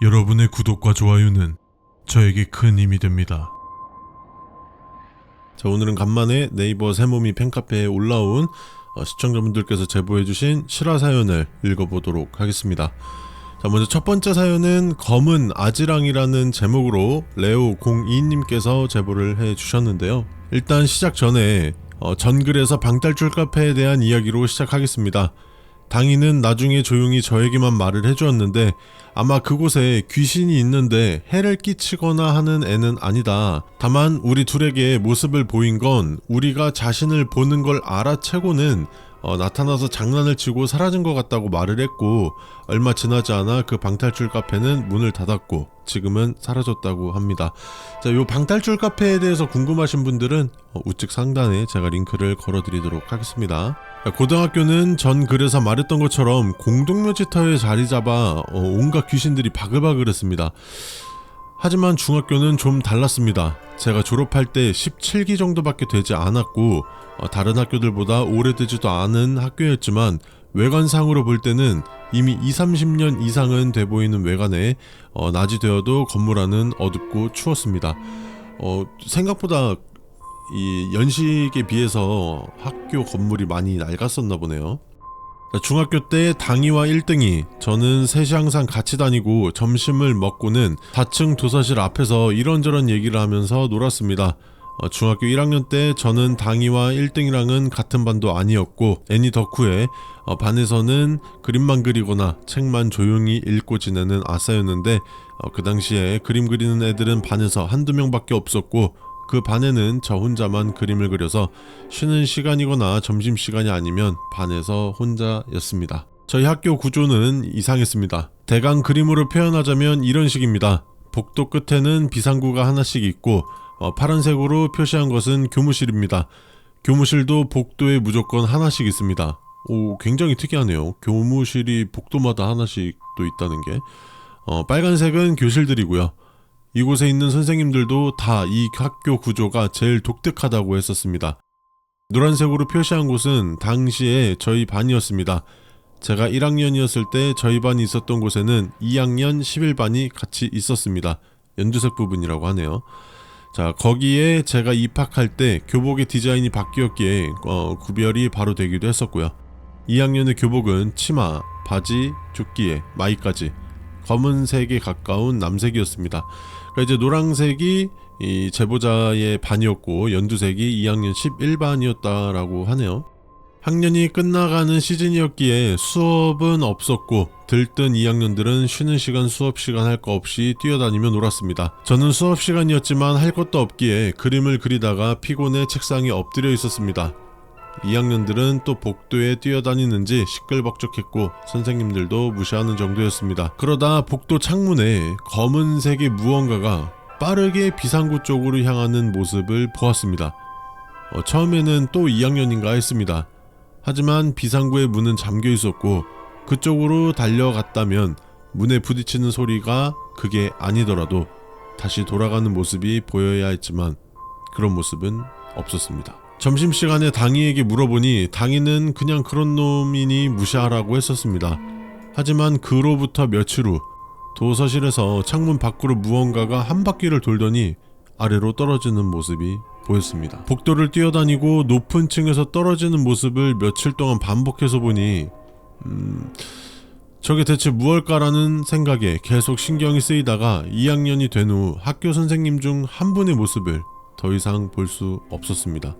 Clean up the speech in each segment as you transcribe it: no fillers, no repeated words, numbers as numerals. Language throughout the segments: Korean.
여러분의 구독과 좋아요는 저에게 큰 힘이 됩니다. 자, 오늘은 간만에 네이버 새모미 팬카페에 올라온 시청자분들께서 제보해주신 실화 사연을 읽어보도록 하겠습니다. 자, 먼저 첫 번째 사연은 검은 아지랑이라는 제목으로 레오02님께서 제보를 해주셨는데요. 일단 시작 전에 전글에서 방탈출 카페에 대한 이야기로 시작하겠습니다. 당인은 나중에 조용히 저에게만 말을 해주었는데 아마 그곳에 귀신이 있는데 해를 끼치거나 하는 애는 아니다. 다만 우리 둘에게 모습을 보인 건 우리가 자신을 보는 걸 알아채고는 나타나서 장난을 치고 사라진 것 같다고 말을 했고, 얼마 지나지 않아 그 방탈출 카페는 문을 닫았고 지금은 사라졌다고 합니다. 자, 요 방탈출 카페에 대해서 궁금하신 분들은 우측 상단에 제가 링크를 걸어드리도록 하겠습니다. 고등학교는 전 글에서 말했던 것처럼 공동묘지터에 자리 잡아 온갖 귀신들이 바글바글했습니다. 하지만 중학교는 좀 달랐습니다. 제가 졸업할 때 17기 정도밖에 되지 않았고 다른 학교들보다 오래되지도 않은 학교였지만 외관상으로 볼 때는 이미 20-30년 이상은 돼 보이는 외관에 낮이 되어도 건물 안은 어둡고 추웠습니다. 생각보다 이 연식에 비해서 학교 건물이 많이 낡았었나 보네요. 중학교 때 당이와 1등이, 저는 셋이 항상 같이 다니고 점심을 먹고는 4층 도서실 앞에서 이런저런 얘기를 하면서 놀았습니다. 중학교 1학년 때 저는 당이와 1등이랑은 같은 반도 아니었고 애니 덕후에 반에서는 그림만 그리거나 책만 조용히 읽고 지내는 아싸였는데 그 당시에 그림 그리는 애들은 반에서 한두 명밖에 없었고 그 반에는 저 혼자만 그림을 그려서 쉬는 시간이거나 점심시간이 아니면 반에서 혼자였습니다. 저희 학교 구조는 이상했습니다. 대강 그림으로 표현하자면 이런 식입니다. 복도 끝에는 비상구가 하나씩 있고 파란색으로 표시한 것은 교무실입니다. 교무실도 복도에 무조건 하나씩 있습니다. 굉장히 특이하네요. 교무실이 복도마다 하나씩 또 있다는 게. 빨간색은 교실들이고요. 이곳에 있는 선생님들도 다 이 학교 구조가 제일 독특하다고 했었습니다. 노란색으로 표시한 곳은 당시에 저희 반이었습니다. 제가 1학년이었을 때 저희 반이 있었던 곳에는 2학년 11반이 같이 있었습니다. 연두색 부분이라고 하네요. 자, 거기에 제가 입학할 때 교복의 디자인이 바뀌었기에 구별이 바로 되기도 했었고요. 2학년의 교복은 치마, 바지, 조끼에 마이까지 검은색에 가까운 남색이었습니다. 그러니까 이제 노란색이 이 제보자의 반이었고 연두색이 2학년 11반이었다라고 하네요. 학년이 끝나가는 시즌이었기에 수업은 없었고 들뜬 2학년들은 쉬는 시간 수업 시간 할 거 없이 뛰어다니며 놀았습니다. 저는 수업 시간이었지만 할 것도 없기에 그림을 그리다가 피곤해 책상에 엎드려 있었습니다. 2학년들은 또 복도에 뛰어다니는지 시끌벅적했고 선생님들도 무시하는 정도였습니다. 그러다 복도 창문에 검은색의 무언가가 빠르게 비상구 쪽으로 향하는 모습을 보았습니다. 처음에는 또 2학년인가 했습니다. 하지만 비상구의 문은 잠겨 있었고 그쪽으로 달려갔다면 문에 부딪히는 소리가 그게 아니더라도 다시 돌아가는 모습이 보여야 했지만 그런 모습은 없었습니다. 점심시간에 당이에게 물어보니 당이는 그냥 그런 놈이니 무시하라고 했었습니다. 하지만 그로부터 며칠 후 도서실에서 창문 밖으로 무언가가 한 바퀴를 돌더니 아래로 떨어지는 모습이 보였습니다. 복도를 뛰어다니고 높은 층에서 떨어지는 모습을 며칠 동안 반복해서 보니 저게 대체 무엇일까라는 생각에 계속 신경이 쓰이다가 2학년이 된 후 학교 선생님 중 한 분의 모습을 더 이상 볼 수 없었습니다.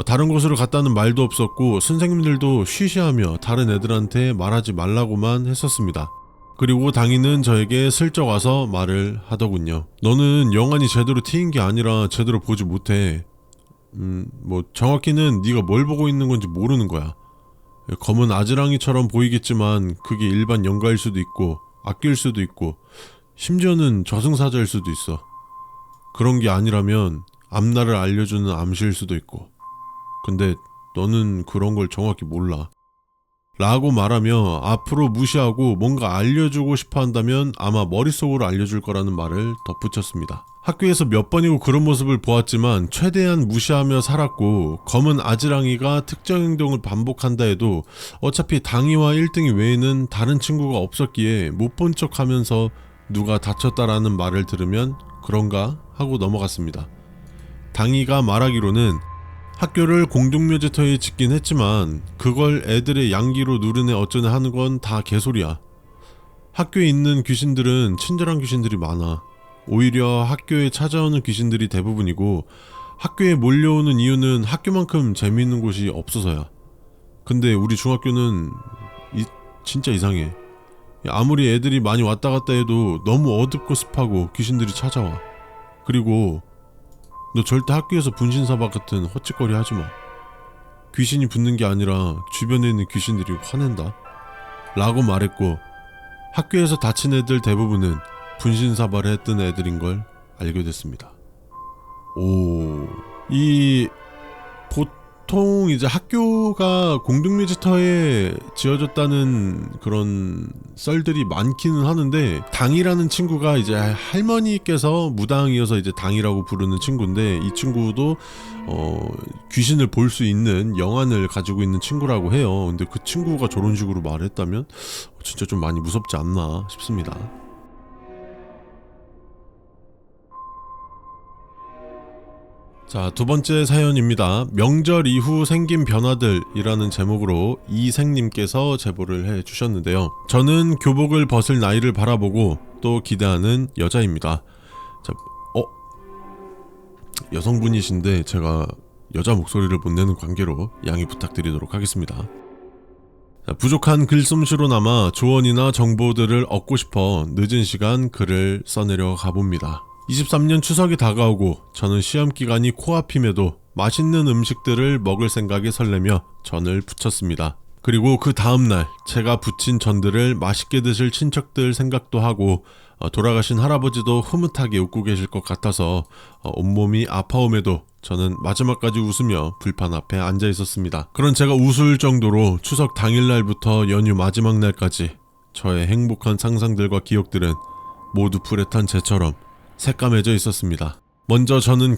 다른 곳으로 갔다는 말도 없었고 선생님들도 쉬쉬하며 다른 애들한테 말하지 말라고만 했었습니다. 그리고 당인은 저에게 슬쩍 와서 말을 하더군요. 너는 영안이 제대로 트인 게 아니라 제대로 보지 못해. 정확히는 네가 뭘 보고 있는 건지 모르는 거야. 검은 아지랑이처럼 보이겠지만 그게 일반 영가일 수도 있고 악기일 수도 있고 심지어는 저승사자일 수도 있어. 그런 게 아니라면 앞날을 알려주는 암시일 수도 있고. 근데 너는 그런 걸 정확히 몰라. 라고 말하며 앞으로 무시하고 뭔가 알려주고 싶어 한다면 아마 머릿속으로 알려줄 거라는 말을 덧붙였습니다. 학교에서 몇 번이고 그런 모습을 보았지만 최대한 무시하며 살았고 검은 아지랑이가 특정 행동을 반복한다 해도 어차피 당이와 1등이 외에는 다른 친구가 없었기에 못 본 척 하면서 누가 다쳤다라는 말을 들으면 그런가 하고 넘어갔습니다. 당이가 말하기로는 학교를 공동묘지터에 짓긴 했지만 그걸 애들의 양기로 누르네 어쩌네 하는 건 다 개소리야. 학교에 있는 귀신들은 친절한 귀신들이 많아. 오히려 학교에 찾아오는 귀신들이 대부분이고 학교에 몰려오는 이유는 학교만큼 재미있는 곳이 없어서야. 근데 우리 중학교는 진짜 이상해. 아무리 애들이 많이 왔다 갔다 해도 너무 어둡고 습하고 귀신들이 찾아와. 그리고 너 절대 학교에서 분신사박 같은 헛짓거리 하지마. 귀신이 붙는 게 아니라 주변에 있는 귀신들이 화낸다 라고 말했고, 학교에서 다친 애들 대부분은 분신사발을 했던 애들인 걸 알게 됐습니다. 보통 이제 학교가 공동묘지터에 지어졌다는 그런 썰들이 많기는 하는데, 당이라는 친구가 이제 할머니께서 무당이어서 이제 당이라고 부르는 친구인데, 이 친구도 귀신을 볼 수 있는 영안을 가지고 있는 친구라고 해요. 근데 그 친구가 저런 식으로 말했다면 진짜 좀 많이 무섭지 않나 싶습니다. 자, 두 번째 사연입니다. 명절 이후 생긴 변화들이라는 제목으로 이생님께서 제보를 해주셨는데요. 저는 교복을 벗을 나이를 바라보고 또 기대하는 여자입니다. 자, 여성분이신데 제가 여자 목소리를 못 내는 관계로 양해 부탁드리도록 하겠습니다. 자, 부족한 글솜씨로나마 조언이나 정보들을 얻고 싶어 늦은 시간 글을 써내려 가봅니다. 23년 추석이 다가오고 저는 시험기간이 코앞임에도 맛있는 음식들을 먹을 생각에 설레며 전을 부쳤습니다. 그리고 그 다음날 제가 부친 전들을 맛있게 드실 친척들 생각도 하고 돌아가신 할아버지도 흐뭇하게 웃고 계실 것 같아서 온몸이 아파옴에도 저는 마지막까지 웃으며 불판 앞에 앉아 있었습니다. 그런 제가 웃을 정도로 추석 당일날부터 연휴 마지막 날까지 저의 행복한 상상들과 기억들은 모두 불에 탄 재처럼 새까매져 있었습니다. 먼저 저는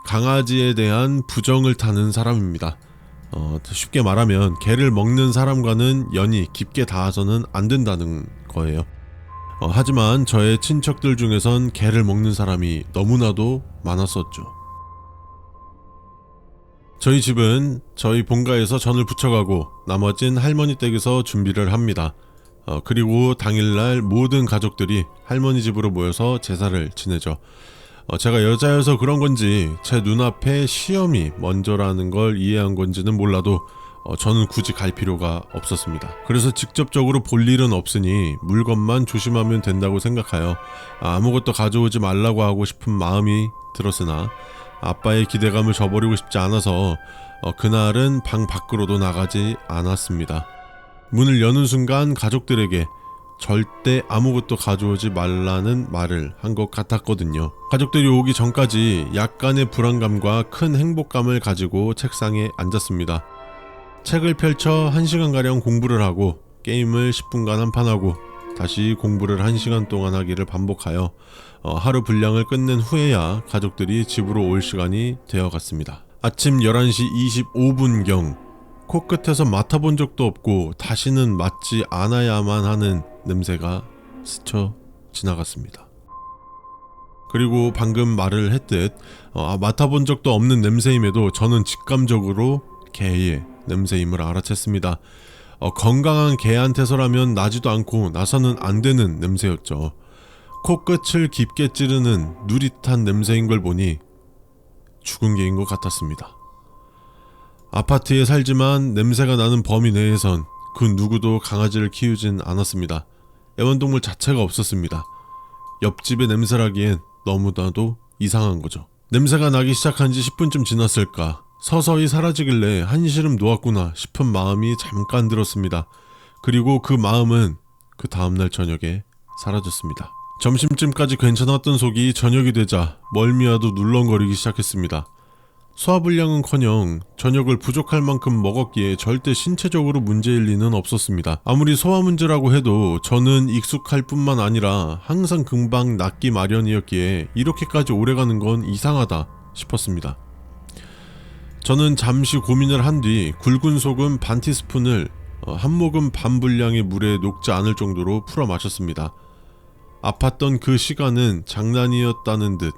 강아지에 대한 부정을 타는 사람입니다. 쉽게 말하면 개를 먹는 사람과는 연이 깊게 닿아서는 안 된다는 거예요. 하지만 저의 친척들 중에선 개를 먹는 사람이 너무나도 많았었죠. 저희 집은 저희 본가에서 전을 부쳐가고 나머진 할머니 댁에서 준비를 합니다. 그리고 당일날 모든 가족들이 할머니 집으로 모여서 제사를 지내죠. 제가 여자여서 그런 건지 제 눈앞에 시험이 먼저라는 걸 이해한 건지는 몰라도 저는 굳이 갈 필요가 없었습니다. 그래서 직접적으로 볼 일은 없으니 물건만 조심하면 된다고 생각하여 아무것도 가져오지 말라고 하고 싶은 마음이 들었으나 아빠의 기대감을 저버리고 싶지 않아서 그날은 방 밖으로도 나가지 않았습니다. 문을 여는 순간 가족들에게 절대 아무것도 가져오지 말라는 말을 한 것 같았거든요. 가족들이 오기 전까지 약간의 불안감과 큰 행복감을 가지고 책상에 앉았습니다. 책을 펼쳐 1시간가량 공부를 하고 게임을 10분간 한판하고 다시 공부를 1시간 동안 하기를 반복하여 하루 분량을 끝낸 후에야 가족들이 집으로 올 시간이 되어갔습니다. 아침 11시 25분경 코끝에서 맡아본 적도 없고 다시는 맡지 않아야만 하는 냄새가 스쳐 지나갔습니다. 그리고 방금 말을 했듯 맡아본 적도 없는 냄새임에도 저는 직감적으로 개의 냄새임을 알아챘습니다. 건강한 개한테서라면 나지도 않고 나서는 안 되는 냄새였죠. 코끝을 깊게 찌르는 누릿한 냄새인 걸 보니 죽은 개인 것 같았습니다. 아파트에 살지만 냄새가 나는 범위 내에선 그 누구도 강아지를 키우진 않았습니다. 애완동물 자체가 없었습니다. 옆집의 냄새라기엔 너무나도 이상한 거죠. 냄새가 나기 시작한 지 10분쯤 지났을까, 서서히 사라지길래 한시름 놓았구나 싶은 마음이 잠깐 들었습니다. 그리고 그 마음은 그 다음날 저녁에 사라졌습니다. 점심쯤까지 괜찮았던 속이 저녁이 되자 멀미와도 눌렁거리기 시작했습니다. 소화불량은커녕 저녁을 부족할 만큼 먹었기에 절대 신체적으로 문제일 리는 없었습니다. 아무리 소화 문제라고 해도 저는 익숙할 뿐만 아니라 항상 금방 낫기 마련이었기에 이렇게까지 오래가는 건 이상하다 싶었습니다. 저는 잠시 고민을 한 뒤 굵은 소금 반 티스푼을 한 모금 반 분량의 물에 녹지 않을 정도로 풀어 마셨습니다. 아팠던 그 시간은 장난이었다는 듯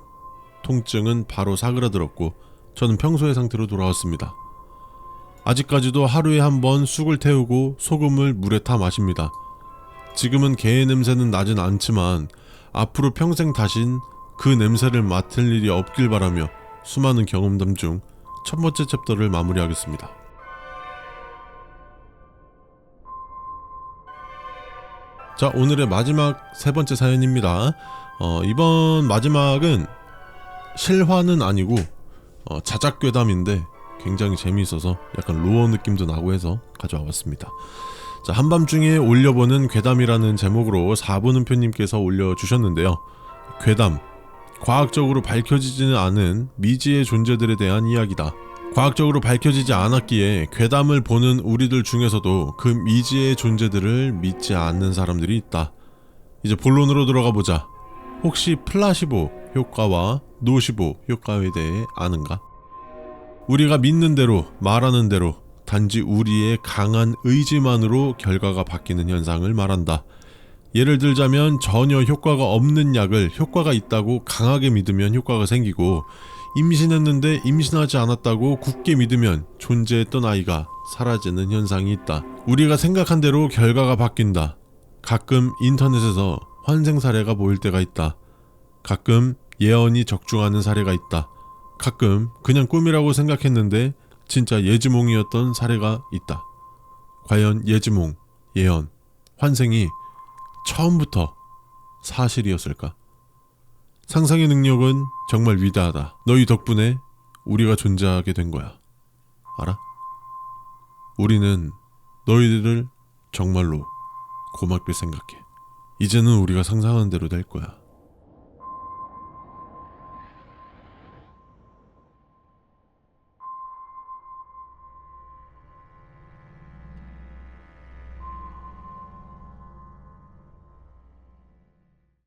통증은 바로 사그라들었고 저는 평소의 상태로 돌아왔습니다. 아직까지도 하루에 한 번 쑥을 태우고 소금을 물에 타 마십니다. 지금은 개 냄새는 나진 않지만 앞으로 평생 다신 그 냄새를 맡을 일이 없길 바라며 수많은 경험담 중 첫 번째 챕터를 마무리하겠습니다. 자, 오늘의 마지막 세 번째 사연입니다. 이번 마지막은 실화는 아니고 자작괴담인데 굉장히 재미있어서 약간 로어 느낌도 나고 해서 가져와 봤습니다. 자, 한밤중에 올려보는 괴담이라는 제목으로 4분음표님께서 올려주셨는데요. 괴담, 과학적으로 밝혀지지는 않은 미지의 존재들에 대한 이야기다. 과학적으로 밝혀지지 않았기에 괴담을 보는 우리들 중에서도 그 미지의 존재들을 믿지 않는 사람들이 있다. 이제 본론으로 들어가 보자. 혹시 플라시보 효과와 노시보 효과에 대해 아는가? 우리가 믿는 대로, 말하는 대로 단지 우리의 강한 의지만으로 결과가 바뀌는 현상을 말한다. 예를 들자면 전혀 효과가 없는 약을 효과가 있다고 강하게 믿으면 효과가 생기고, 임신했는데 임신하지 않았다고 굳게 믿으면 존재했던 아이가 사라지는 현상이 있다. 우리가 생각한 대로 결과가 바뀐다. 가끔 인터넷에서 환생 사례가 보일 때가 있다. 가끔 예언이 적중하는 사례가 있다. 가끔 그냥 꿈이라고 생각했는데 진짜 예지몽이었던 사례가 있다. 과연 예지몽, 예언, 환생이 처음부터 사실이었을까? 상상의 능력은 정말 위대하다. 너희 덕분에 우리가 존재하게 된 거야. 알아? 우리는 너희들을 정말로 고맙게 생각해. 이제는 우리가 상상하는 대로 될 거야.